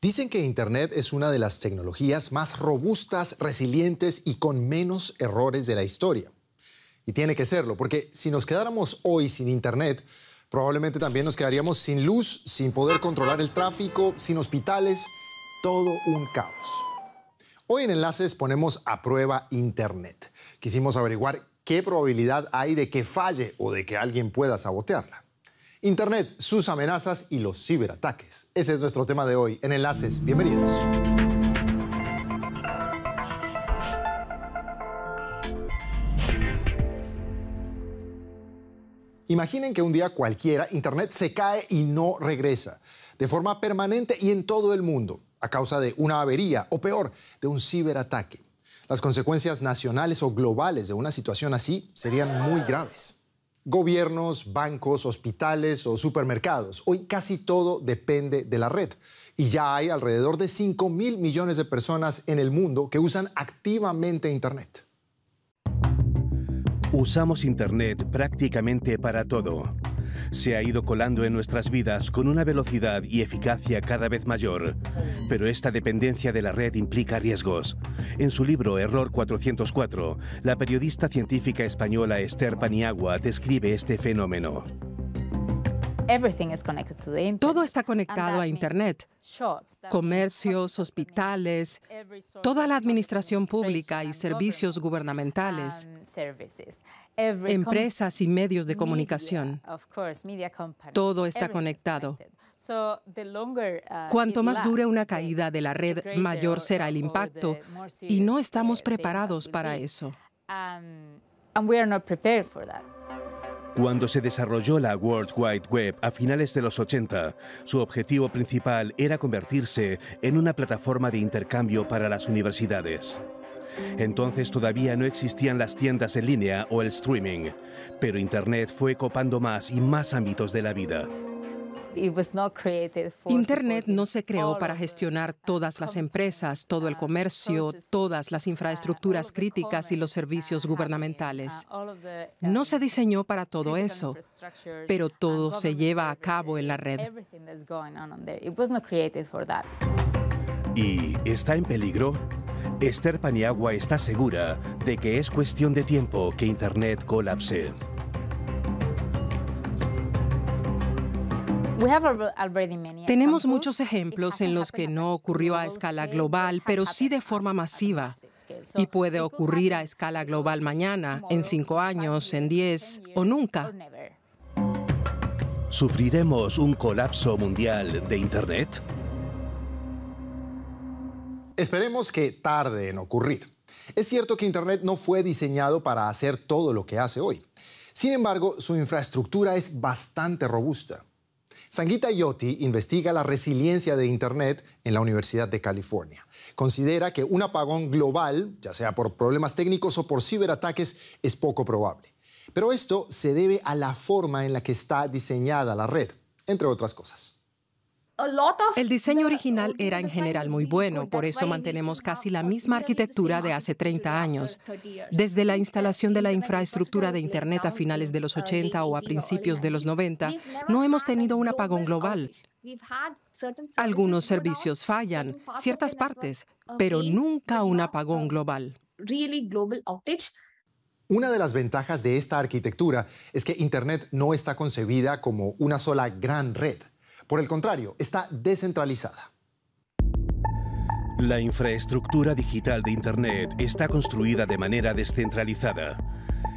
Dicen que Internet es una de las tecnologías más robustas, resilientes y con menos errores de la historia. Y tiene que serlo, porque si nos quedáramos hoy sin Internet, probablemente también nos quedaríamos sin luz, sin poder controlar el tráfico, sin hospitales, todo un caos. Hoy en Enlaces ponemos a prueba Internet. Quisimos averiguar qué probabilidad hay de que falle o de que alguien pueda sabotearla. Internet, sus amenazas y los ciberataques. Ese es nuestro tema de hoy en Enlaces. Bienvenidos. Imaginen que un día cualquiera Internet se cae y no regresa, de forma permanente y en todo el mundo, a causa de una avería o peor, de un ciberataque. Las consecuencias nacionales o globales de una situación así serían muy graves. Gobiernos, bancos, hospitales o supermercados. Hoy casi todo depende de la red. Y ya hay alrededor de 5.000 millones de personas en el mundo que usan activamente Internet. Usamos Internet prácticamente para todo. Se ha ido colando en nuestras vidas con una velocidad y eficacia cada vez mayor. Pero esta dependencia de la red implica riesgos. En su libro Error 404, la periodista científica española Esther Paniagua describe este fenómeno. Todo está conectado a Internet. Comercios, hospitales, toda la administración pública y servicios gubernamentales, empresas y medios de comunicación. Todo está conectado. Cuanto más dure una caída de la red, mayor será el impacto, y no estamos preparados para eso. Cuando se desarrolló la World Wide Web a finales de los 80, su objetivo principal era convertirse en una plataforma de intercambio para las universidades. Entonces todavía no existían las tiendas en línea o el streaming, pero Internet fue copando más y más ámbitos de la vida. Internet no se creó para gestionar todas las empresas, todo el comercio, todas las infraestructuras críticas y los servicios gubernamentales. No se diseñó para todo eso, pero todo se lleva a cabo en la red. ¿Y está en peligro? Esther Paniagua está segura de que es cuestión de tiempo que Internet colapse. Tenemos muchos ejemplos en los que no ocurrió a escala global, pero sí de forma masiva. Y puede ocurrir a escala global mañana, en 5 años, en 10 o nunca. ¿Sufriremos un colapso mundial de Internet? Esperemos que tarde en ocurrir. Es cierto que Internet no fue diseñado para hacer todo lo que hace hoy. Sin embargo, su infraestructura es bastante robusta. Sangeeta Jyoti investiga la resiliencia de Internet en la Universidad de California. Considera que un apagón global, ya sea por problemas técnicos o por ciberataques, es poco probable. Pero esto se debe a la forma en la que está diseñada la red, entre otras cosas. El diseño original era en general muy bueno, por eso mantenemos casi la misma arquitectura de hace 30 años. Desde la instalación de la infraestructura de Internet a finales de los 80 o a principios de los 90, no hemos tenido un apagón global. Algunos servicios fallan, ciertas partes, pero nunca un apagón global. Una de las ventajas de esta arquitectura es que Internet no está concebida como una sola gran red. Por el contrario, está descentralizada. La infraestructura digital de Internet está construida de manera descentralizada.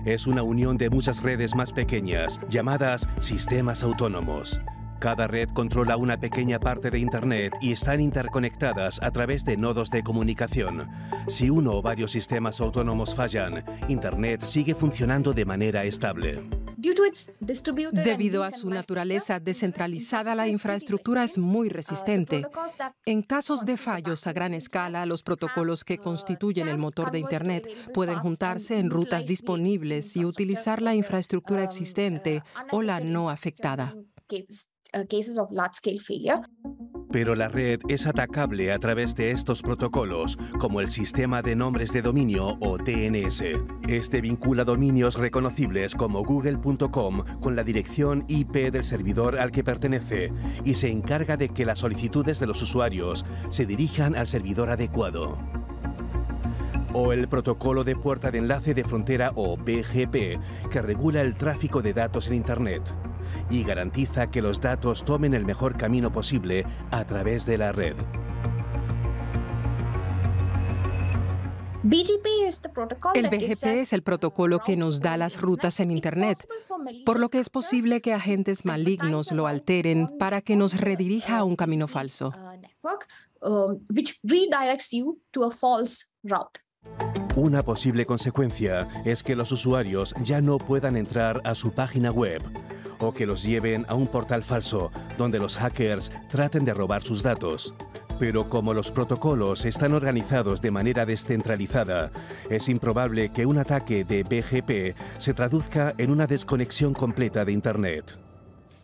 Es una unión de muchas redes más pequeñas, llamadas sistemas autónomos. Cada red controla una pequeña parte de Internet y están interconectadas a través de nodos de comunicación. Si uno o varios sistemas autónomos fallan, Internet sigue funcionando de manera estable. Debido a su naturaleza descentralizada, la infraestructura es muy resistente. En casos de fallos a gran escala, los protocolos que constituyen el motor de Internet pueden juntarse en rutas disponibles y utilizar la infraestructura existente o la no afectada. Pero la red es atacable a través de estos protocolos, como el Sistema de Nombres de Dominio o DNS. Este vincula dominios reconocibles como google.com con la dirección IP del servidor al que pertenece y se encarga de que las solicitudes de los usuarios se dirijan al servidor adecuado. O el Protocolo de Puerta de Enlace de Frontera o BGP, que regula el tráfico de datos en Internet y garantiza que los datos tomen el mejor camino posible a través de la red. El BGP es el protocolo que nos da las rutas en Internet, por lo que es posible que agentes malignos lo alteren para que nos redirija a un camino falso. Una posible consecuencia es que los usuarios ya no puedan entrar a su página web o que los lleven a un portal falso donde los hackers traten de robar sus datos. Pero como los protocolos están organizados de manera descentralizada, es improbable que un ataque de BGP se traduzca en una desconexión completa de Internet.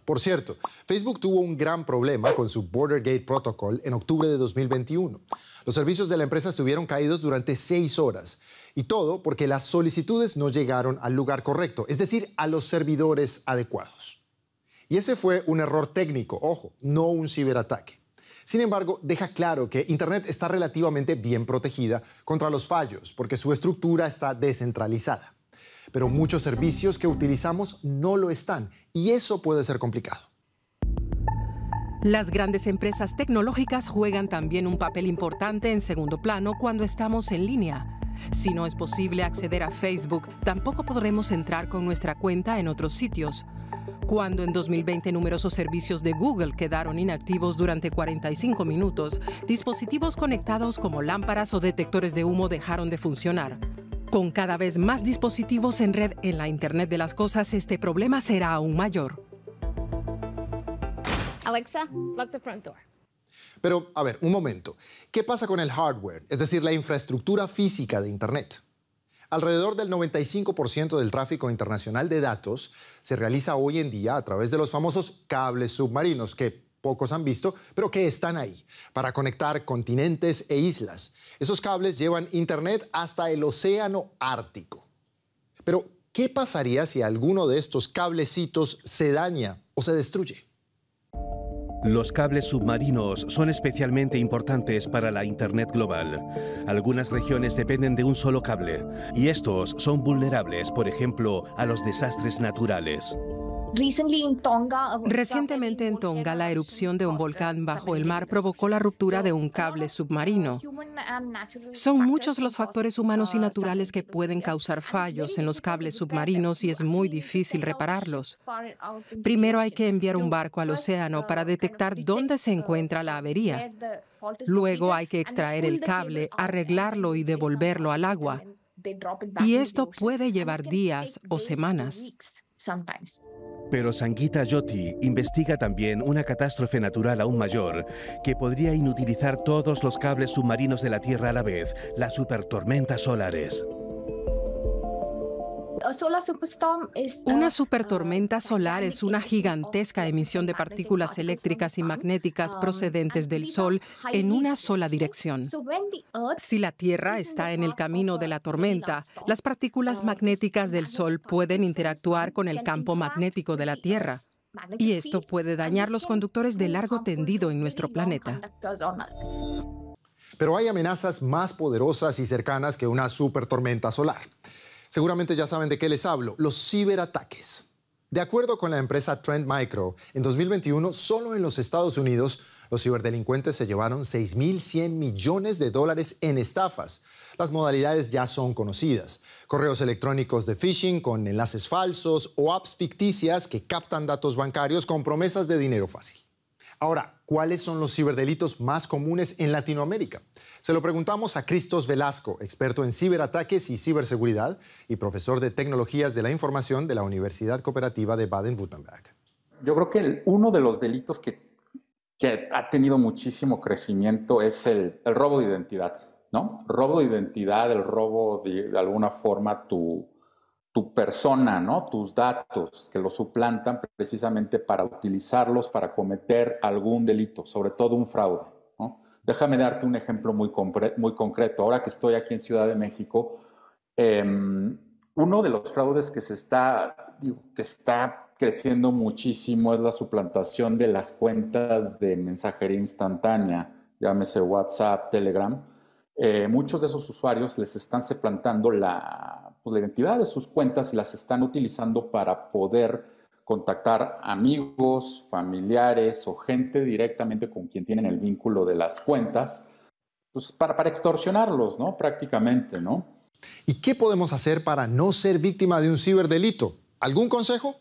Por cierto, Facebook tuvo un gran problema con su Border Gate Protocol en octubre de 2021. Los servicios de la empresa estuvieron caídos durante 6 horas. Y todo porque las solicitudes no llegaron al lugar correcto, es decir, a los servidores adecuados. Y ese fue un error técnico, ojo, no un ciberataque. Sin embargo, deja claro que Internet está relativamente bien protegida contra los fallos porque su estructura está descentralizada. Pero muchos servicios que utilizamos no lo están y eso puede ser complicado. Las grandes empresas tecnológicas juegan también un papel importante en segundo plano cuando estamos en línea. Si no es posible acceder a Facebook, tampoco podremos entrar con nuestra cuenta en otros sitios. Cuando en 2020 numerosos servicios de Google quedaron inactivos durante 45 minutos, dispositivos conectados como lámparas o detectores de humo dejaron de funcionar. Con cada vez más dispositivos en red en la Internet de las cosas, este problema será aún mayor. Alexa, lock the front door. Pero, a ver, un momento. ¿Qué pasa con el hardware, es decir, la infraestructura física de Internet? Alrededor del 95% del tráfico internacional de datos se realiza hoy en día a través de los famosos cables submarinos, que pocos han visto, pero que están ahí, para conectar continentes e islas. Esos cables llevan Internet hasta el océano Ártico. Pero, ¿qué pasaría si alguno de estos cablecitos se daña o se destruye? Los cables submarinos son especialmente importantes para la Internet global. Algunas regiones dependen de un solo cable, y estos son vulnerables, por ejemplo, a los desastres naturales. Recientemente en Tonga, la erupción de un volcán bajo el mar provocó la ruptura de un cable submarino. Son muchos los factores humanos y naturales que pueden causar fallos en los cables submarinos y es muy difícil repararlos. Primero hay que enviar un barco al océano para detectar dónde se encuentra la avería. Luego hay que extraer el cable, arreglarlo y devolverlo al agua. Y esto puede llevar días o semanas. Pero Sangeeta Jyoti investiga también una catástrofe natural aún mayor que podría inutilizar todos los cables submarinos de la Tierra a la vez, las supertormentas solares. Una supertormenta solar es una gigantesca emisión de partículas eléctricas y magnéticas procedentes del Sol en una sola dirección. Si la Tierra está en el camino de la tormenta, las partículas magnéticas del Sol pueden interactuar con el campo magnético de la Tierra. Y esto puede dañar los conductores de largo tendido en nuestro planeta. Pero hay amenazas más poderosas y cercanas que una supertormenta solar. Seguramente ya saben de qué les hablo, los ciberataques. De acuerdo con la empresa Trend Micro, en 2021, solo en los Estados Unidos, los ciberdelincuentes se llevaron $6.100 millones en estafas. Las modalidades ya son conocidas. Correos electrónicos de phishing con enlaces falsos o apps ficticias que captan datos bancarios con promesas de dinero fácil. Ahora, ¿cuáles son los ciberdelitos más comunes en Latinoamérica? Se lo preguntamos a Cristos Velasco, experto en ciberataques y ciberseguridad y profesor de Tecnologías de la Información de la Universidad Cooperativa de Baden-Württemberg. Yo creo que uno de los delitos que ha tenido muchísimo crecimiento es el robo de identidad, ¿no? Robo de identidad, el robo de alguna forma tu tu persona, ¿no? Tus datos, que los suplantan precisamente para utilizarlos para cometer algún delito, sobre todo un fraude, ¿no? Déjame darte un ejemplo muy concreto. Ahora que estoy aquí en Ciudad de México, uno de los fraudes que está creciendo muchísimo es la suplantación de las cuentas de mensajería instantánea, llámese WhatsApp, Telegram. Muchos de esos usuarios les están suplantando la identidad de sus cuentas y las están utilizando para poder contactar amigos, familiares o gente directamente con quien tienen el vínculo de las cuentas, pues para extorsionarlos, ¿no? Prácticamente, ¿no? ¿Y qué podemos hacer para no ser víctima de un ciberdelito? ¿Algún consejo?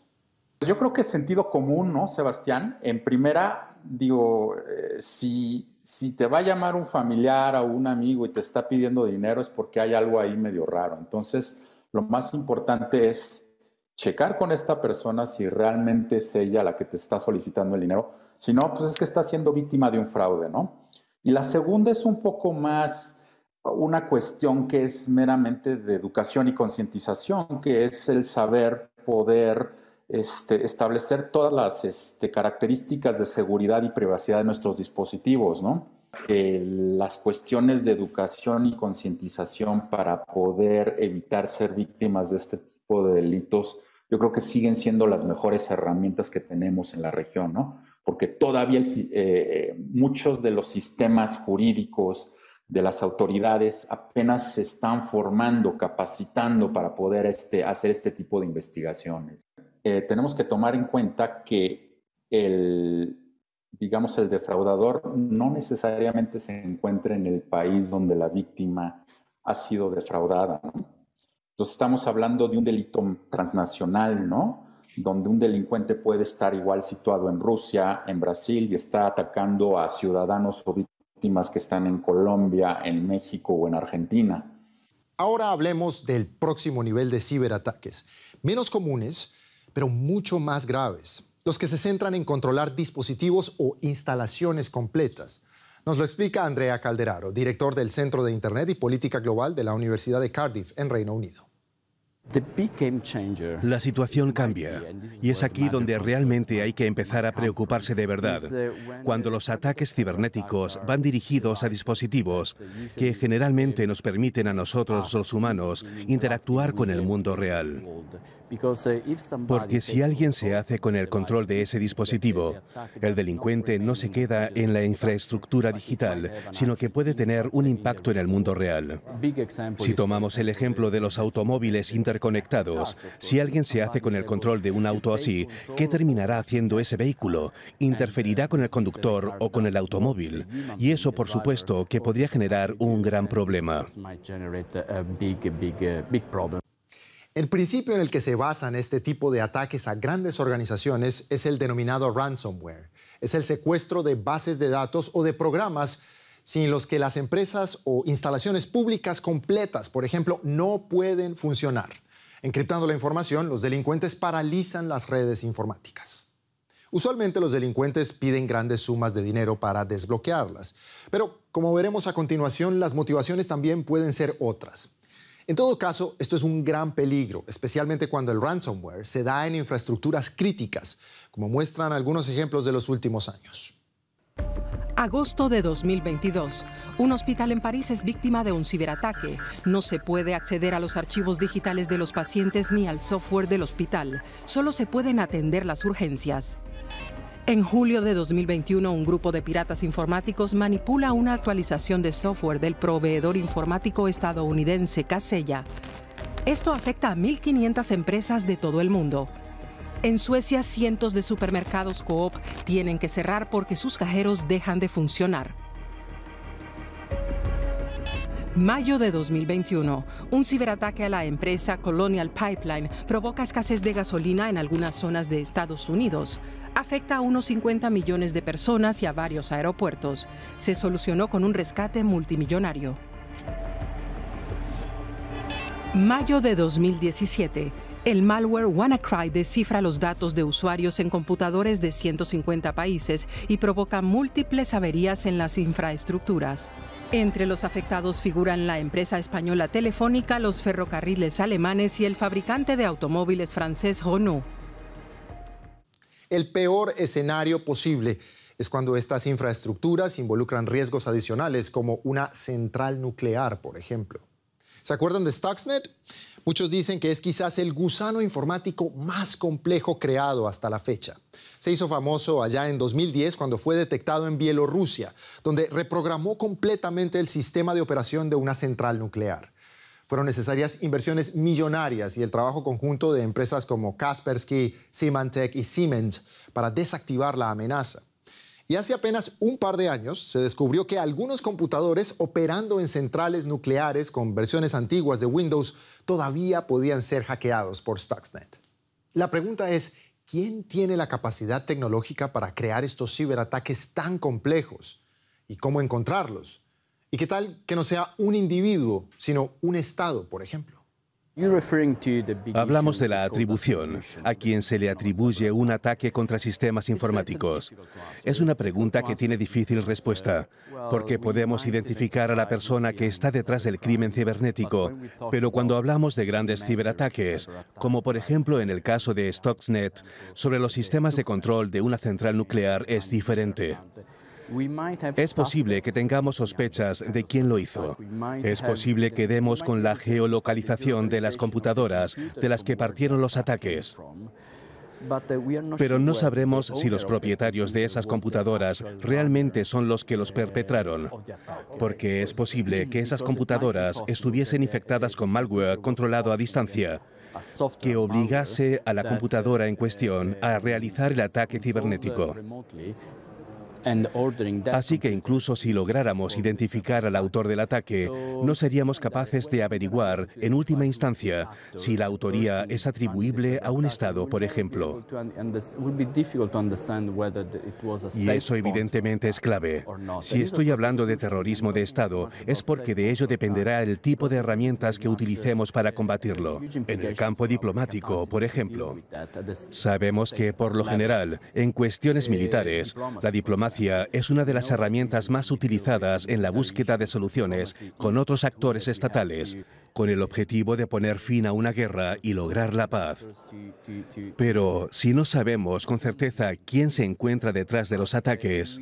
Yo creo que es sentido común, ¿no, Sebastián? En primera, digo, si te va a llamar un familiar o un amigo y te está pidiendo dinero es porque hay algo ahí medio raro. Entonces, lo más importante es checar con esta persona si realmente es ella la que te está solicitando el dinero. Si no, pues es que está siendo víctima de un fraude, ¿no? Y la segunda es un poco más una cuestión que es meramente de educación y concientización, que es el saber poder establecer todas las características de seguridad y privacidad de nuestros dispositivos, ¿no? Las cuestiones de educación y concientización para poder evitar ser víctimas de este tipo de delitos, yo creo que siguen siendo las mejores herramientas que tenemos en la región, ¿no? Porque todavía muchos de los sistemas jurídicos de las autoridades apenas se están formando, capacitando para poder hacer este tipo de investigaciones. Tenemos que tomar en cuenta que el defraudador no necesariamente se encuentra en el país donde la víctima ha sido defraudada, ¿no? Entonces estamos hablando de un delito transnacional, ¿no? Donde un delincuente puede estar igual situado en Rusia, en Brasil, y está atacando a ciudadanos o víctimas que están en Colombia, en México o en Argentina. Ahora hablemos del próximo nivel de ciberataques, menos comunes, pero mucho más graves, los que se centran en controlar dispositivos o instalaciones completas. Nos lo explica Andrea Calderaro, director del Centro de Internet y Política Global de la Universidad de Cardiff, en Reino Unido. La situación cambia y es aquí donde realmente hay que empezar a preocuparse de verdad, cuando los ataques cibernéticos van dirigidos a dispositivos que generalmente nos permiten a nosotros los humanos interactuar con el mundo real. Porque si alguien se hace con el control de ese dispositivo, el delincuente no se queda en la infraestructura digital, sino que puede tener un impacto en el mundo real. Si tomamos el ejemplo de los automóviles interconectados, si alguien se hace con el control de un auto así, ¿qué terminará haciendo ese vehículo? Interferirá con el conductor o con el automóvil. Y eso, por supuesto, que podría generar un gran problema. El principio en el que se basan este tipo de ataques a grandes organizaciones es el denominado ransomware. Es el secuestro de bases de datos o de programas sin los que las empresas o instalaciones públicas completas, por ejemplo, no pueden funcionar. Encriptando la información, los delincuentes paralizan las redes informáticas. Usualmente los delincuentes piden grandes sumas de dinero para desbloquearlas, pero como veremos a continuación, las motivaciones también pueden ser otras. En todo caso, esto es un gran peligro, especialmente cuando el ransomware se da en infraestructuras críticas, como muestran algunos ejemplos de los últimos años. Agosto de 2022. Un hospital en París es víctima de un ciberataque. No se puede acceder a los archivos digitales de los pacientes ni al software del hospital. Solo se pueden atender las urgencias. En julio de 2021, un grupo de piratas informáticos manipula una actualización de software del proveedor informático estadounidense Kaseya. Esto afecta a 1.500 empresas de todo el mundo. En Suecia, cientos de supermercados Coop tienen que cerrar porque sus cajeros dejan de funcionar. Mayo de 2021, un ciberataque a la empresa Colonial Pipeline provoca escasez de gasolina en algunas zonas de Estados Unidos. Afecta a unos 50 millones de personas y a varios aeropuertos. Se solucionó con un rescate multimillonario. Mayo de 2017. El malware WannaCry descifra los datos de usuarios en computadores de 150 países y provoca múltiples averías en las infraestructuras. Entre los afectados figuran la empresa española Telefónica, los ferrocarriles alemanes y el fabricante de automóviles francés Renault. El peor escenario posible es cuando estas infraestructuras involucran riesgos adicionales, como una central nuclear, por ejemplo. ¿Se acuerdan de Stuxnet? Muchos dicen que es quizás el gusano informático más complejo creado hasta la fecha. Se hizo famoso allá en 2010 cuando fue detectado en Bielorrusia, donde reprogramó completamente el sistema de operación de una central nuclear. Fueron necesarias inversiones millonarias y el trabajo conjunto de empresas como Kaspersky, Symantec y Siemens para desactivar la amenaza. Y hace apenas un par de años se descubrió que algunos computadores operando en centrales nucleares con versiones antiguas de Windows todavía podían ser hackeados por Stuxnet. La pregunta es, ¿quién tiene la capacidad tecnológica para crear estos ciberataques tan complejos? ¿Y cómo encontrarlos? ¿Y qué tal que no sea un individuo, sino un Estado, por ejemplo? Hablamos de la atribución, a quien se le atribuye un ataque contra sistemas informáticos. Es una pregunta que tiene difícil respuesta, porque podemos identificar a la persona que está detrás del crimen cibernético, pero cuando hablamos de grandes ciberataques, como por ejemplo en el caso de Stuxnet, sobre los sistemas de control de una central nuclear es diferente. Es posible que tengamos sospechas de quién lo hizo. Es posible que demos con la geolocalización de las computadoras de las que partieron los ataques. Pero no sabremos si los propietarios de esas computadoras realmente son los que los perpetraron, porque es posible que esas computadoras estuviesen infectadas con malware controlado a distancia, que obligase a la computadora en cuestión a realizar el ataque cibernético. Así que incluso si lográramos identificar al autor del ataque, no seríamos capaces de averiguar, en última instancia, si la autoría es atribuible a un Estado, por ejemplo. Y eso evidentemente es clave. Si estoy hablando de terrorismo de Estado, es porque de ello dependerá el tipo de herramientas que utilicemos para combatirlo. En el campo diplomático, por ejemplo. Sabemos que, por lo general, en cuestiones militares, la diplomacia es una de las herramientas más utilizadas en la búsqueda de soluciones con otros actores estatales, con el objetivo de poner fin a una guerra y lograr la paz. Pero si no sabemos con certeza quién se encuentra detrás de los ataques,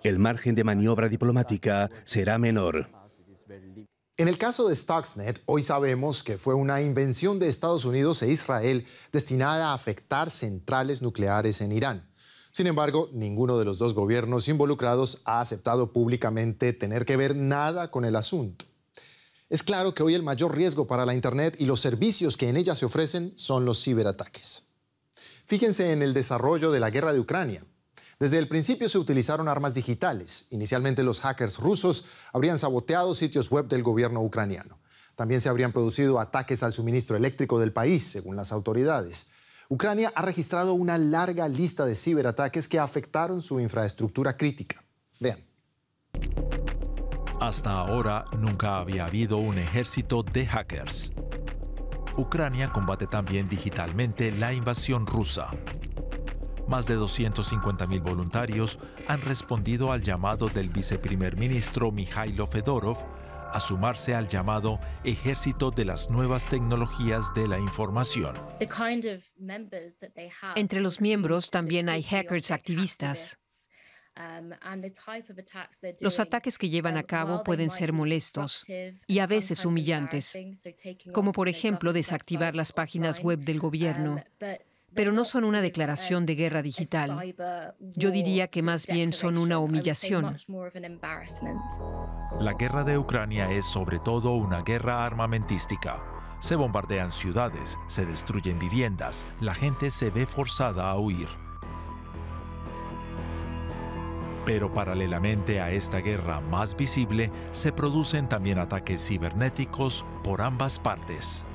el margen de maniobra diplomática será menor. En el caso de Stuxnet, hoy sabemos que fue una invención de Estados Unidos e Israel destinada a afectar centrales nucleares en Irán. Sin embargo, ninguno de los dos gobiernos involucrados ha aceptado públicamente tener que ver nada con el asunto. Es claro que hoy el mayor riesgo para la Internet y los servicios que en ella se ofrecen son los ciberataques. Fíjense en el desarrollo de la guerra de Ucrania. Desde el principio se utilizaron armas digitales. Inicialmente los hackers rusos habrían saboteado sitios web del gobierno ucraniano. También se habrían producido ataques al suministro eléctrico del país, según las autoridades. Ucrania ha registrado una larga lista de ciberataques que afectaron su infraestructura crítica. Vean. Hasta ahora nunca había habido un ejército de hackers. Ucrania combate también digitalmente la invasión rusa. Más de 250.000 voluntarios han respondido al llamado del viceprimer ministro Mikhailo Fedorov a sumarse al llamado Ejército de las Nuevas Tecnologías de la Información. Entre los miembros también hay hackers activistas. Los ataques que llevan a cabo pueden ser molestos y a veces humillantes, como por ejemplo desactivar las páginas web del gobierno, pero no son una declaración de guerra digital. Yo diría que más bien son una humillación. La guerra de Ucrania es sobre todo una guerra armamentística. Se bombardean ciudades, se destruyen viviendas, la gente se ve forzada a huir. Pero paralelamente a esta guerra más visible, se producen también ataques cibernéticos por ambas partes.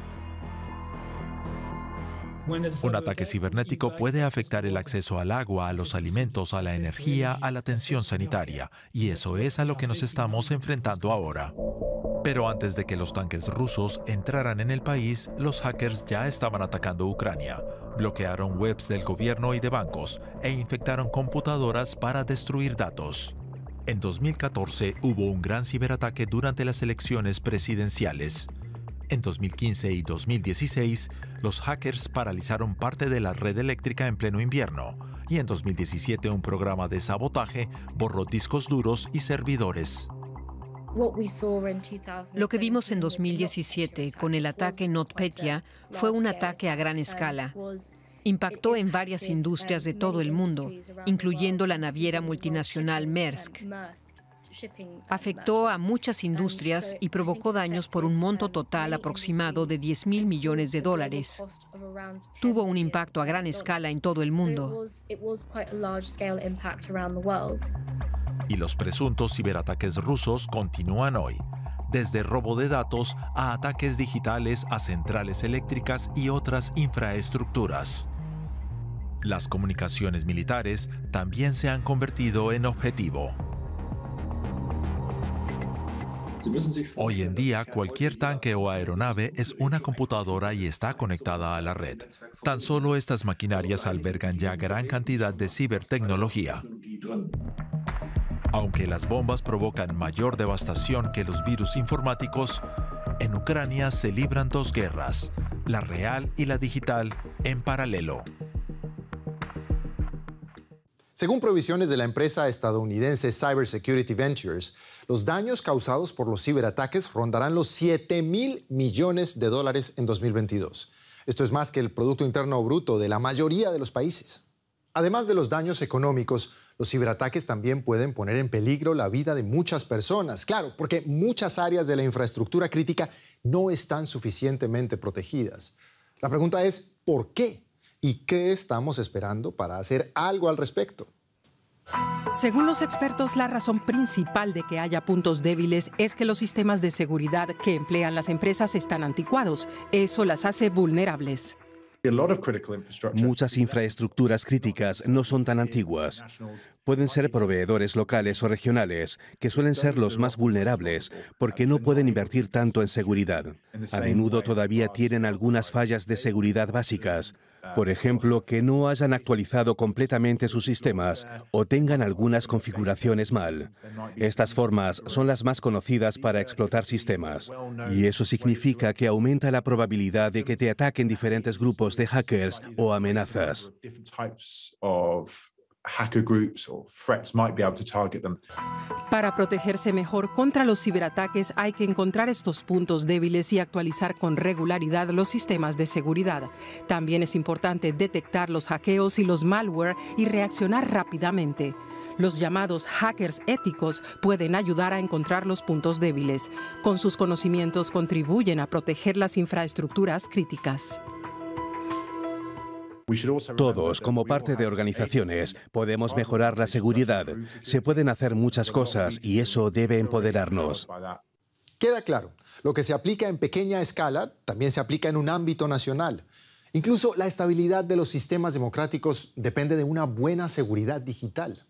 Un ataque cibernético puede afectar el acceso al agua, a los alimentos, a la energía, a la atención sanitaria, y eso es a lo que nos estamos enfrentando ahora. Pero antes de que los tanques rusos entraran en el país, los hackers ya estaban atacando Ucrania, bloquearon webs del gobierno y de bancos e infectaron computadoras para destruir datos. En 2014 hubo un gran ciberataque durante las elecciones presidenciales. En 2015 y 2016, los hackers paralizaron parte de la red eléctrica en pleno invierno, y en 2017 un programa de sabotaje borró discos duros y servidores. Lo que vimos en 2017 con el ataque NotPetya fue un ataque a gran escala. Impactó en varias industrias de todo el mundo, incluyendo la naviera multinacional Maersk. Afectó a muchas industrias y provocó daños por un monto total aproximado de $10.000 millones. Tuvo un impacto a gran escala en todo el mundo. Y los presuntos ciberataques rusos continúan hoy, desde robo de datos a ataques digitales a centrales eléctricas y otras infraestructuras. Las comunicaciones militares también se han convertido en objetivo. Hoy en día, cualquier tanque o aeronave es una computadora y está conectada a la red. Tan solo estas maquinarias albergan ya gran cantidad de cibertecnología. Aunque las bombas provocan mayor devastación que los virus informáticos, en Ucrania se libran dos guerras, la real y la digital, en paralelo. Según provisiones de la empresa estadounidense Cybersecurity Ventures, los daños causados por los ciberataques rondarán los $7.000 millones en 2022. Esto es más que el Producto Interno Bruto de la mayoría de los países. Además de los daños económicos, los ciberataques también pueden poner en peligro la vida de muchas personas. Claro, porque muchas áreas de la infraestructura crítica no están suficientemente protegidas. La pregunta es, ¿por qué? ¿Y qué estamos esperando para hacer algo al respecto? Según los expertos, la razón principal de que haya puntos débiles es que los sistemas de seguridad que emplean las empresas están anticuados. Eso las hace vulnerables. Muchas infraestructuras críticas no son tan antiguas. Pueden ser proveedores locales o regionales, que suelen ser los más vulnerables porque no pueden invertir tanto en seguridad. A menudo todavía tienen algunas fallas de seguridad básicas. Por ejemplo, que no hayan actualizado completamente sus sistemas o tengan algunas configuraciones mal. Estas formas son las más conocidas para explotar sistemas. Y eso significa que aumenta la probabilidad de que te ataquen diferentes grupos de hackers o amenazas. Para protegerse mejor contra los ciberataques hay que encontrar estos puntos débiles y actualizar con regularidad los sistemas de seguridad. También es importante detectar los hackeos y los malware y reaccionar rápidamente. Los llamados hackers éticos pueden ayudar a encontrar los puntos débiles. Con sus conocimientos contribuyen a proteger las infraestructuras críticas. Todos, como parte de organizaciones, podemos mejorar la seguridad. Se pueden hacer muchas cosas y eso debe empoderarnos. Queda claro, lo que se aplica en pequeña escala también se aplica en un ámbito nacional. Incluso la estabilidad de los sistemas democráticos depende de una buena seguridad digital.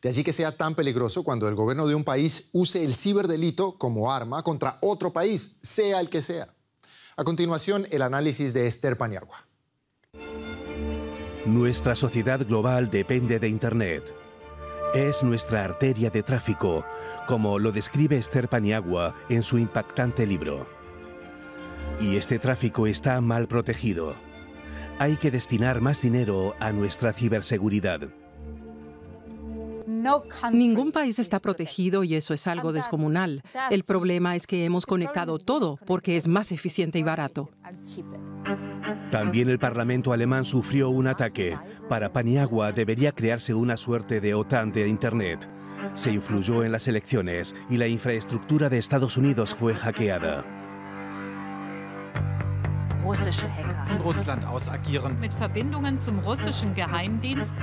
De allí que sea tan peligroso cuando el gobierno de un país use el ciberdelito como arma contra otro país, sea el que sea. A continuación, el análisis de Esther Paniagua. Nuestra sociedad global depende de Internet. Es nuestra arteria de tráfico, como lo describe Esther Paniagua en su impactante libro. Y este tráfico está mal protegido. Hay que destinar más dinero a nuestra ciberseguridad. Ningún país está protegido y eso es algo descomunal. El problema es que hemos conectado todo porque es más eficiente y barato. También el Parlamento alemán sufrió un ataque. Para Paniagua debería crearse una suerte de OTAN de Internet. Se influyó en las elecciones y la infraestructura de Estados Unidos fue hackeada. Russische Hacker in Russland ausagieren. Mit Verbindungen zum russischen Geheimdienst.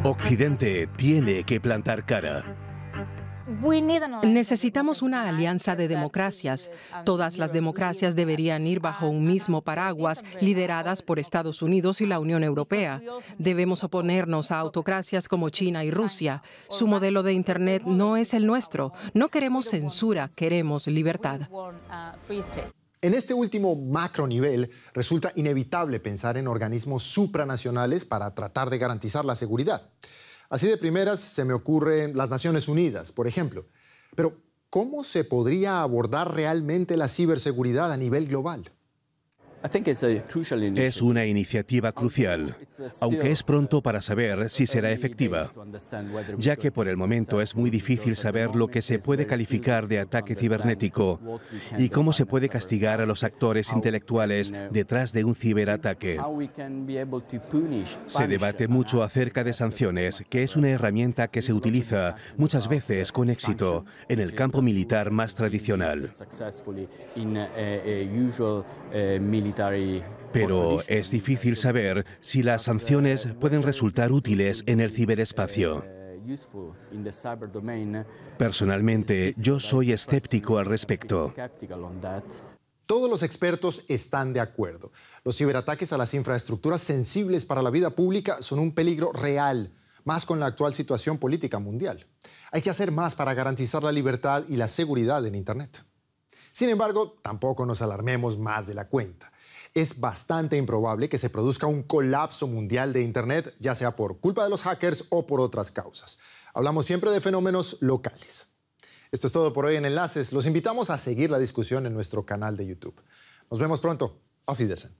Occidente tiene que plantar cara. Necesitamos una alianza de democracias. Todas las democracias deberían ir bajo un mismo paraguas, lideradas por Estados Unidos y la Unión Europea. Debemos oponernos a autocracias como China y Rusia. Su modelo de Internet no es el nuestro. No queremos censura, queremos libertad. En este último macronivel, resulta inevitable pensar en organismos supranacionales para tratar de garantizar la seguridad. Así de primeras se me ocurren las Naciones Unidas, por ejemplo. Pero, ¿cómo se podría abordar realmente la ciberseguridad a nivel global? Es una iniciativa crucial, aunque es pronto para saber si será efectiva, ya que por el momento es muy difícil saber lo que se puede calificar de ataque cibernético y cómo se puede castigar a los actores intelectuales detrás de un ciberataque. Se debate mucho acerca de sanciones, que es una herramienta que se utiliza muchas veces con éxito en el campo militar más tradicional. Pero es difícil saber si las sanciones pueden resultar útiles en el ciberespacio. Personalmente, yo soy escéptico al respecto. Todos los expertos están de acuerdo. Los ciberataques a las infraestructuras sensibles para la vida pública son un peligro real, más con la actual situación política mundial. Hay que hacer más para garantizar la libertad y la seguridad en Internet. Sin embargo, tampoco nos alarmemos más de la cuenta. Es bastante improbable que se produzca un colapso mundial de Internet, ya sea por culpa de los hackers o por otras causas. Hablamos siempre de fenómenos locales. Esto es todo por hoy en Enlaces. Los invitamos a seguir la discusión en nuestro canal de YouTube. Nos vemos pronto. Auf Wiedersehen.